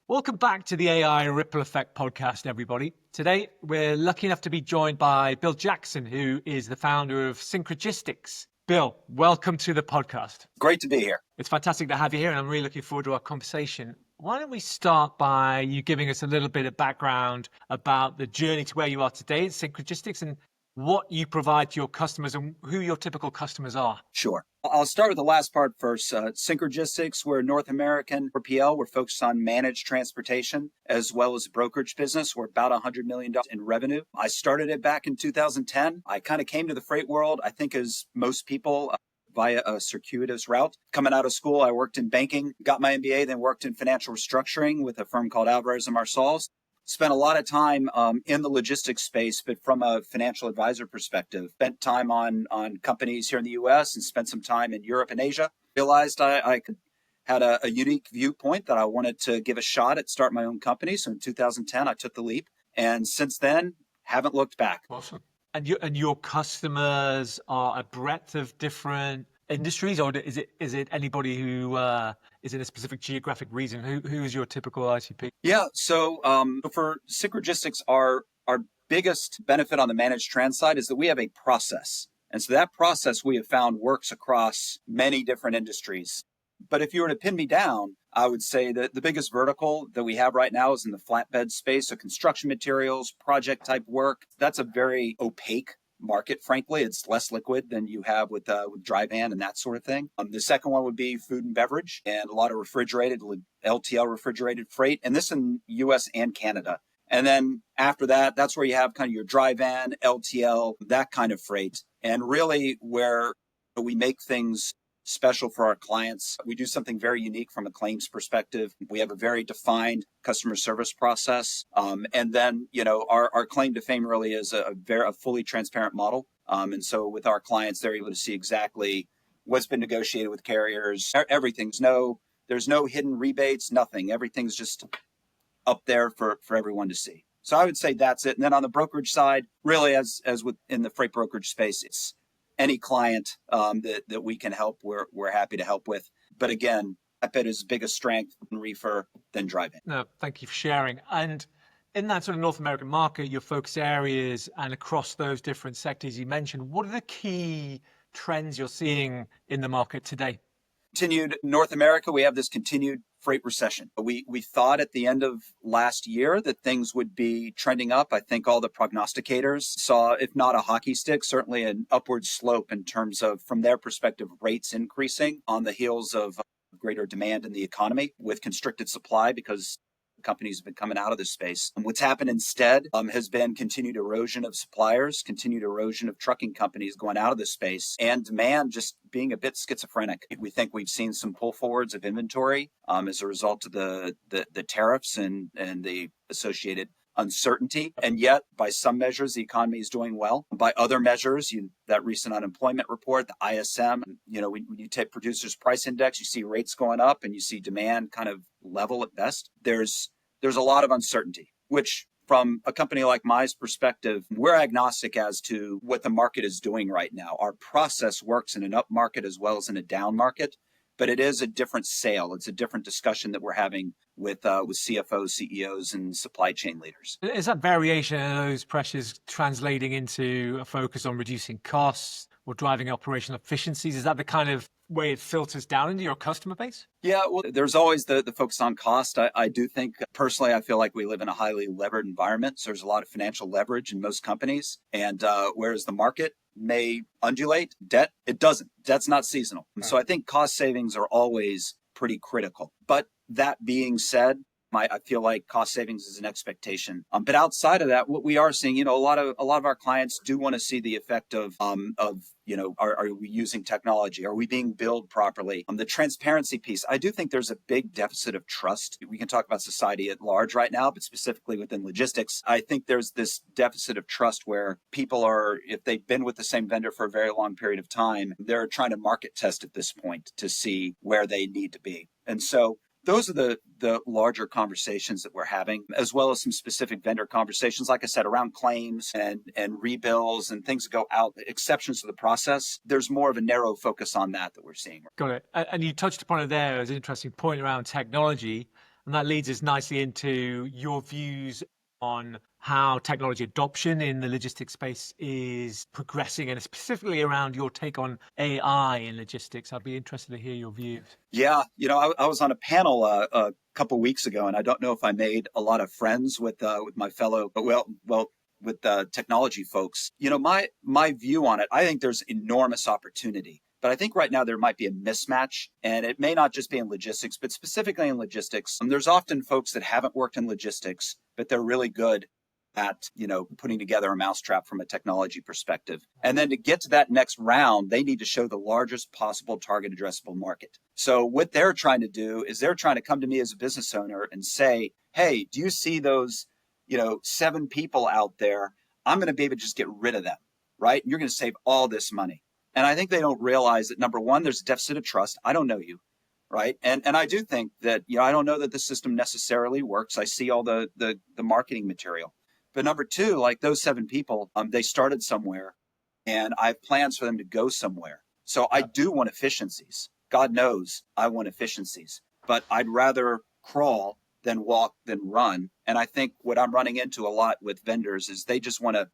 Welcome back to the AI Ripple Effect podcast, everybody. Today, we're lucky enough to be joined by Bill Jackson, who is the founder of Synchrogistics. Bill, welcome to the podcast. Great to be here. It's fantastic to have you here, and I'm really looking forward to our conversation. Why don't we start by you giving us a little bit of background about the journey to where you are today at Synchrogistics and what you provide to your customers and who your typical customers are. Sure. I'll start with the last part first. Synchrogistics, we're North American for PL. We're focused on managed transportation as well as brokerage business. We're about $100 million in revenue. I started it back in 2010. I kind of came to the freight world, I think as most people, via a circuitous route. Coming out of school, I worked in banking, got my MBA, then worked in financial restructuring with a firm called Alvarez & Marsal. Spent a lot of time in the logistics space, but from a financial advisor perspective. Spent time on companies here in the U.S. and spent some time in Europe and Asia. Realized I had a unique viewpoint that I wanted to give a shot at start my own company. So in 2010, I took the leap. And since then, haven't looked back. Awesome. And your customers are a breadth of different industries, or is it anybody who is in a specific geographic region? Who is your typical ICP? Yeah, so for Synchrogistics, our biggest benefit on the managed trans side is that we have a process. And so that process we have found works across many different industries. But if you were to pin me down, I would say that the biggest vertical that we have right now is in the flatbed space. So construction materials, project type work, that's a very opaque market, frankly. It's less liquid than you have with dry van and that sort of thing. The second one would be food and beverage and a lot of refrigerated, LTL refrigerated freight, and this in US and Canada. And then after that, that's where you have kind of your dry van, LTL, that kind of freight. And really where we make things special for our clients. We do something very unique from a claims perspective. We have a very defined customer service process. And then, our claim to fame really is a fully transparent model. And so with our clients, they're able to see exactly what's been negotiated with carriers. There's no hidden rebates, nothing. Everything's just up there for everyone to see. So I would say that's it. And then on the brokerage side, really as in the freight brokerage space, it's any client that we can help, we're happy to help with. But again, flatbed is biggest strength in reefer than driving. No, thank you for sharing. And in that sort of North American market, your focus areas and across those different sectors you mentioned, what are the key trends you're seeing in the market today? Continued North America, we have this continued freight recession. We thought at the end of last year that things would be trending up. I think all the prognosticators saw, if not a hockey stick, certainly an upward slope in terms of, from their perspective, rates increasing on the heels of greater demand in the economy with constricted supply because companies have been coming out of this space. And what's happened instead has been continued erosion of suppliers, continued erosion of trucking companies going out of this space, and demand just being a bit schizophrenic. We think we've seen some pull forwards of inventory as a result of the tariffs and the associated uncertainty. And yet, by some measures, the economy is doing well. By other measures, that recent unemployment report, the ISM, when you take producers' price index, you see rates going up and you see demand kind of level at best. There's a lot of uncertainty, which from a company like Mi's perspective, we're agnostic as to what the market is doing right now. Our process works in an up market as well as in a down market, but it is a different sale. It's a different discussion that we're having with CFOs, CEOs, and supply chain leaders. Is that variation of those pressures translating into a focus on reducing costs or driving operational efficiencies? Is that the kind of way it filters down into your customer base? Yeah, well, there's always the focus on cost. I do think, personally, I feel like we live in a highly levered environment. So there's a lot of financial leverage in most companies. And whereas the market may undulate, it doesn't. Debt's not seasonal. Right. So I think cost savings are always pretty critical. But that being said, I feel like cost savings is an expectation. But outside of that, what we are seeing, a lot of our clients do want to see the effect of are we using technology? Are we being billed properly? The transparency piece, I do think there's a big deficit of trust. We can talk about society at large right now, but specifically within logistics, I think there's this deficit of trust where people are, if they've been with the same vendor for a very long period of time, they're trying to market test at this point to see where they need to be. And so those are the larger conversations that we're having, as well as some specific vendor conversations, like I said, around claims and rebills and things that go out, exceptions to the process. There's more of a narrow focus on that we're seeing. Got it. And you touched upon it there as an interesting point around technology. And that leads us nicely into your views on how technology adoption in the logistics space is progressing, and specifically around your take on AI in logistics. I'd be interested to hear your views. Yeah, I was on a panel a couple weeks ago, and I don't know if I made a lot of friends with my fellow, but with technology folks. My view on it, I think there's enormous opportunity. But I think right now there might be a mismatch, and it may not just be in logistics, but specifically in logistics. There's often folks that haven't worked in logistics, but they're really good at, putting together a mousetrap from a technology perspective. And then to get to that next round, they need to show the largest possible target addressable market. So what they're trying to do is they're trying to come to me as a business owner and say, hey, do you see those, 7 people out there? I'm going to be able to just get rid of them, right? And you're going to save all this money. And I think they don't realize that, number one, there's a deficit of trust. I don't know you, right? And I do think that, I don't know that the system necessarily works. I see all the marketing material. But number two, like those 7 people, they started somewhere, and I have plans for them to go somewhere. So I do want efficiencies. God knows I want efficiencies, but I'd rather crawl than walk than run. And I think what I'm running into a lot with vendors is they just want to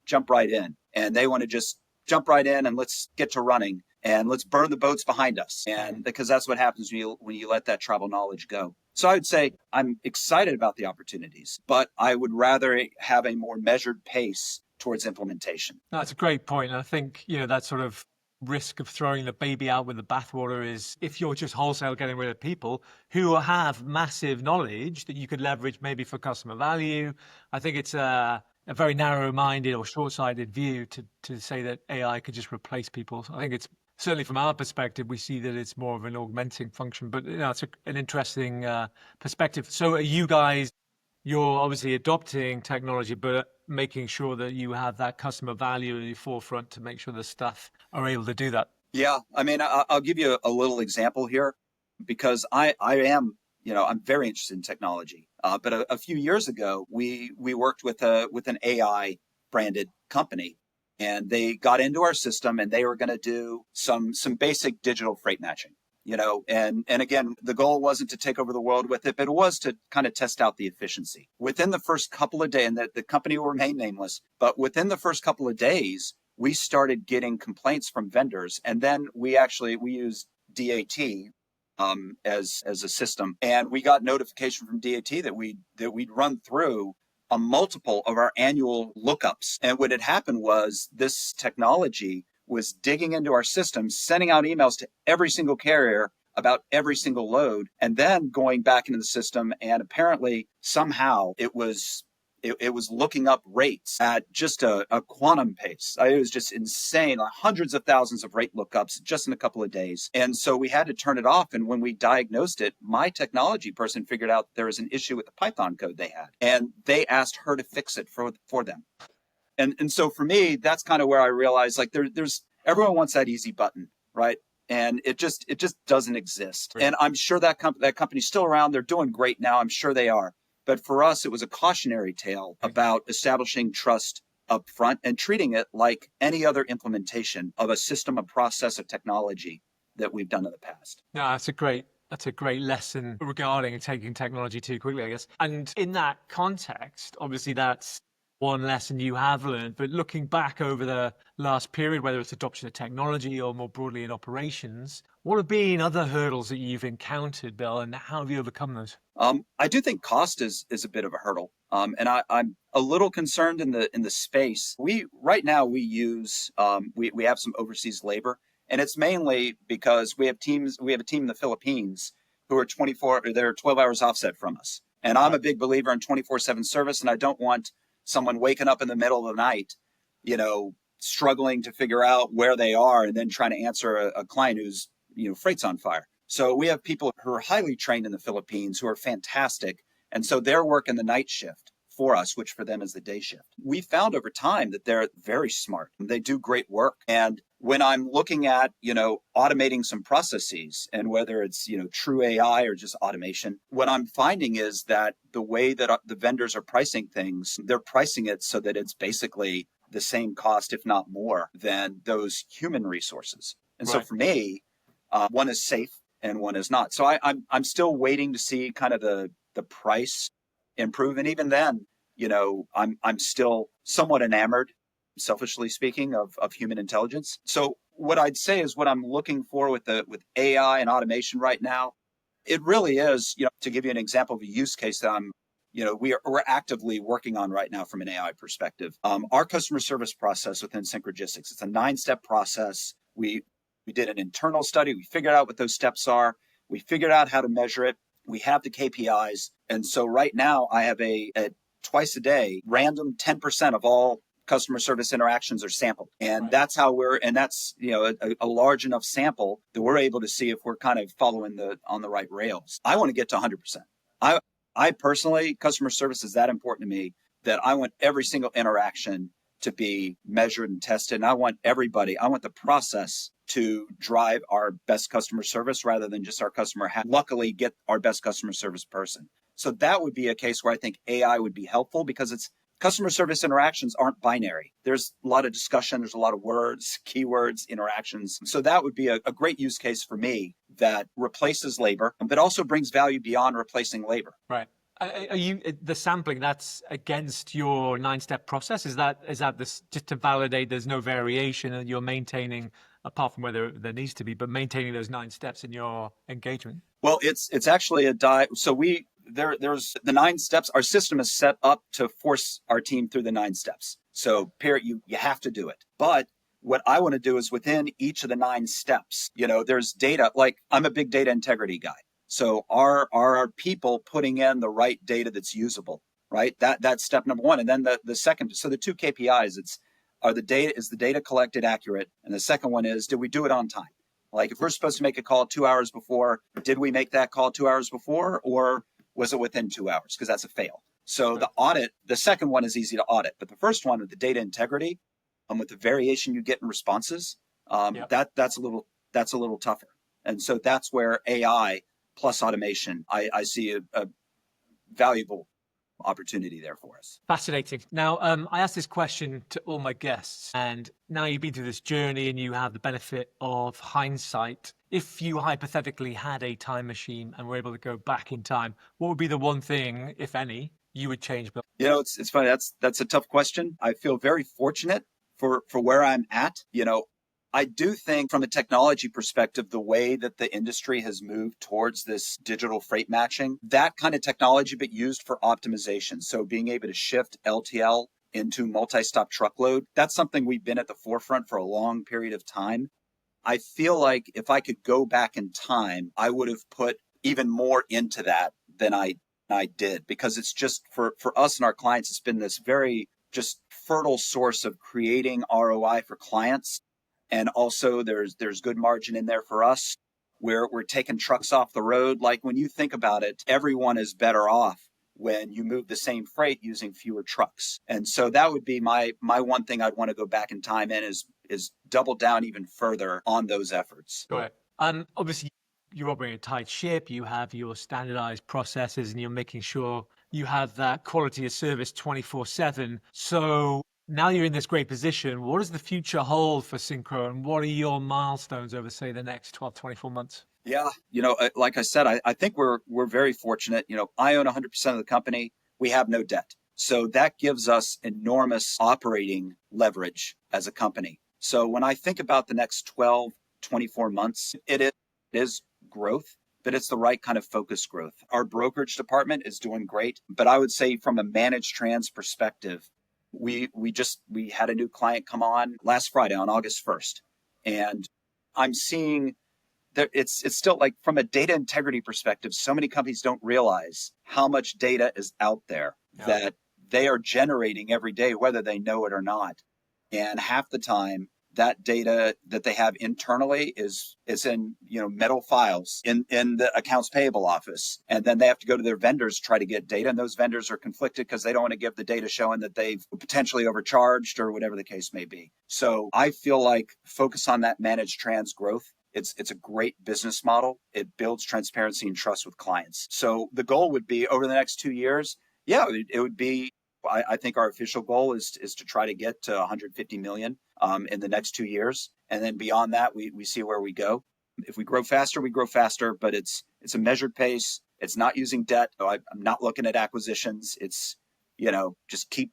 jump right in, and they want to just jump right in and let's get to running and let's burn the boats behind us. And because that's what happens when you let that tribal knowledge go. So I would say I'm excited about the opportunities, but I would rather have a more measured pace towards implementation. That's a great point. And I think, that sort of risk of throwing the baby out with the bathwater is if you're just wholesale getting rid of people who have massive knowledge that you could leverage maybe for customer value. I think it's a very narrow-minded or short-sighted view to say that AI could just replace people. I think it's certainly from our perspective, we see that it's more of an augmenting function, but it's an interesting perspective. So are you guys, you're obviously adopting technology, but making sure that you have that customer value in the forefront to make sure the staff are able to do that? Yeah, I mean, I'll give you a little example here because I am, I'm very interested in technology. But a few years ago, we worked with an AI branded company, and they got into our system and they were going to do some basic digital freight matching. And again, the goal wasn't to take over the world with it, but it was to kind of test out the efficiency. Within the first couple of days, and the company will remain nameless, but within the first couple of days, we started getting complaints from vendors. And then we used DAT as a system. And we got notification from DAT that we'd run through a multiple of our annual lookups. And what had happened was this technology was digging into our system, sending out emails to every single carrier about every single load, and then going back into the system. And apparently somehow it was looking up rates at just a quantum pace. It was just insane, like hundreds of thousands of rate lookups just in a couple of days. And so we had to turn it off. And when we diagnosed it, my technology person figured out there was an issue with the Python code they had, and they asked her to fix it for them. And so for me, that's kind of where I realized like there's everyone wants that easy button, right? And it just doesn't exist. Right. And I'm sure that company's still around. They're doing great now. I'm sure they are. But for us, it was a cautionary tale about establishing trust up front and treating it like any other implementation of a system, a process, of technology that we've done in the past. No, that's a great lesson regarding taking technology too quickly, I guess. And in that context, obviously that's one lesson you have learned, but looking back over the last period, whether it's adoption of technology or more broadly in operations, what have been other hurdles that you've encountered, Bill, and how have you overcome those? I do think cost is a bit of a hurdle, and I'm a little concerned in the space. Right now we use we have some overseas labor, and it's mainly because we have a team in the Philippines who are 12 hours offset from us, and I'm a big believer in 24/7 service, and I don't want someone waking up in the middle of the night, struggling to figure out where they are and then trying to answer a client who's, freight's on fire. So we have people who are highly trained in the Philippines who are fantastic. And so they're working the night shift for us, which for them is the day shift. We found over time that they're very smart. They do great work. And when I'm looking at, automating some processes, and whether it's, true AI or just automation, what I'm finding is that the way that the vendors are pricing things, they're pricing it so that it's basically the same cost, if not more, than those human resources. And so for me, one is safe and one is not. So I'm still waiting to see kind of the price improve. And even then, I'm still somewhat enamored, selfishly speaking, of human intelligence. So what I'd say is what I'm looking for with AI and automation right now, it really is, to give you an example of a use case that we're actively working on right now from an AI perspective. Our customer service process within Synchrogistics, it's a 9-step process. We did an internal study. We figured out what those steps are. We figured out how to measure it. We have the KPIs. And so right now I have a twice a day, random 10% of all customer service interactions are sampled. And Right. that's how that's, a large enough sample that we're able to see if we're kind of following on the right rails. I want to get to 100%. I personally, customer service is that important to me that I want every single interaction to be measured and tested. And I want the process to drive our best customer service rather than just our luckily get our best customer service person. So that would be a case where I think AI would be helpful because customer service interactions aren't binary. There's a lot of discussion. There's a lot of words, keywords, interactions. So that would be a great use case for me that replaces labor, but also brings value beyond replacing labor. Right. Are you the sampling that's against your 9-step process? Is that this just to validate there's no variation and you're maintaining, apart from whether there needs to be, but maintaining those 9 steps in your engagement? Well, it's actually so there's the 9 steps. Our system is set up to force our team through the 9 steps. So you have to do it. But what I want to do is within each of the 9 steps, there's data. Like I'm a big data integrity guy. So are our people putting in the right data that's usable, right? That's step number 1. And then the second, so the 2 KPIs, is the data collected accurate? And the second one is, did we do it on time? Like if we're supposed to make a call 2 hours before, did we make that call 2 hours before, or was it within 2 hours? Because that's a fail. So the audit, the second one is easy to audit, but the first one with the data integrity, with the variation you get in responses, that's a little tougher. And so that's where AI plus automation, I see a valuable opportunity there for us. Fascinating. Now, I asked this question to all my guests, and now you've been through this journey and you have the benefit of hindsight. If you hypothetically had a time machine and were able to go back in time, what would be the one thing, if any, you would change? It's funny. That's a tough question. I feel very fortunate for where I'm at. I do think from a technology perspective, the way that the industry has moved towards this digital freight matching, that kind of technology, but used for optimization. So being able to shift LTL into multi-stop truckload, that's something we've been at the forefront for a long period of time. I feel like if I could go back in time, I would have put even more into that than I did, because it's just for us and our clients, it's been this very just fertile source of creating ROI for clients. And also there's good margin in there for us where we're taking trucks off the road. Like when you think about it, everyone is better off when you move the same freight using fewer trucks. And so that would be my one thing I'd want to go back in time in is double down even further on those efforts. Go ahead. And obviously you're operating a tight ship, you have your standardized processes, and you're making sure you have that quality of service 24/7. So now you're in this great position. What does the future hold for Synchro, and what are your milestones over, say, the next 12, 24 months? Yeah, like I said, I think we're very fortunate. I own 100% of the company. We have no debt. So that gives us enormous operating leverage as a company. So when I think about the next 12, 24 months, it is growth, but it's the right kind of focused growth. Our brokerage department is doing great, but I would say from a managed trans perspective, we had a new client come on last Friday on August 1st. And I'm seeing that it's still like from a data integrity perspective, so many companies don't realize how much data is out there that they are generating every day, whether they know it or not. And half the time that data that they have internally is in metal files in the accounts payable office, and then they have to go to their vendors to try to get data, and those vendors are conflicted because they don't want to give the data showing that they've potentially overcharged or whatever the case may be. So I feel like focus on that managed trans growth. It's a great business model. It builds transparency and trust with clients. So the goal would be over the next 2 years, it would be, I think our official goal is to try to get to 150 million in the next 2 years. And then beyond that, we see where we go. If we grow faster, we grow faster, but it's a measured pace. It's not using debt. I'm not looking at acquisitions. It's, just keep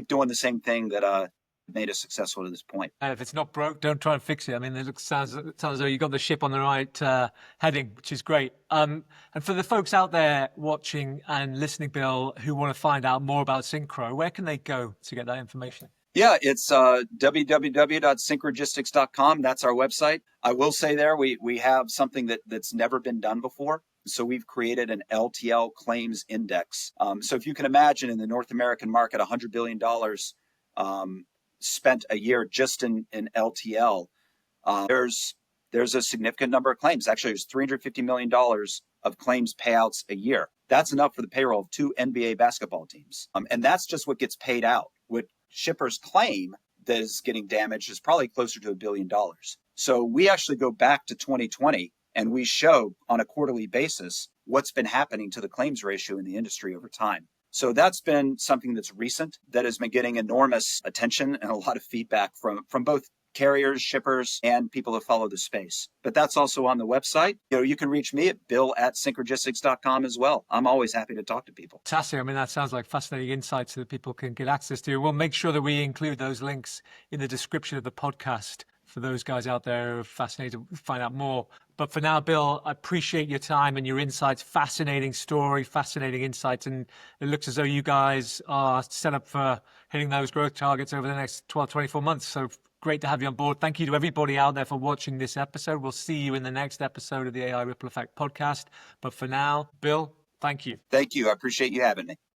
doing the same thing that made us successful to this point. And if it's not broke, don't try and fix it. I mean, sounds as though you got the ship on the right heading, which is great. And for the folks out there watching and listening, Bill, who want to find out more about Synchro, where can they go to get that information? Yeah, it's www.synchrogistics.com. That's our website. I will say there we have something that's never been done before. So we've created an LTL claims index. So if you can imagine in the North American market, $100 billion spent a year just in LTL, there's a significant number of claims. Actually, there's $350 million of claims payouts a year. That's enough for the payroll of 2 NBA basketball teams. And that's just what gets paid out. What shippers claim that is getting damaged is probably closer to $1 billion. So we actually go back to 2020 and we show on a quarterly basis what's been happening to the claims ratio in the industry over time. So that's been something that's recent that has been getting enormous attention and a lot of feedback from both carriers, shippers, and people who follow the space. But that's also on the website. You can reach me at bill@synchrogistics.com as well. I'm always happy to talk to people. Fantastic. I mean, that sounds like fascinating insights that people can get access to. We'll make sure that we include those links in the description of the podcast for those guys out there who are fascinated to find out more. But for now, Bill, I appreciate your time and your insights. Fascinating story, fascinating insights. And it looks as though you guys are set up for hitting those growth targets over the next 12, 24 months. So great to have you on board. Thank you to everybody out there for watching this episode. We'll see you in the next episode of the AI Ripple Effect podcast. But for now, Bill, thank you. Thank you. I appreciate you having me.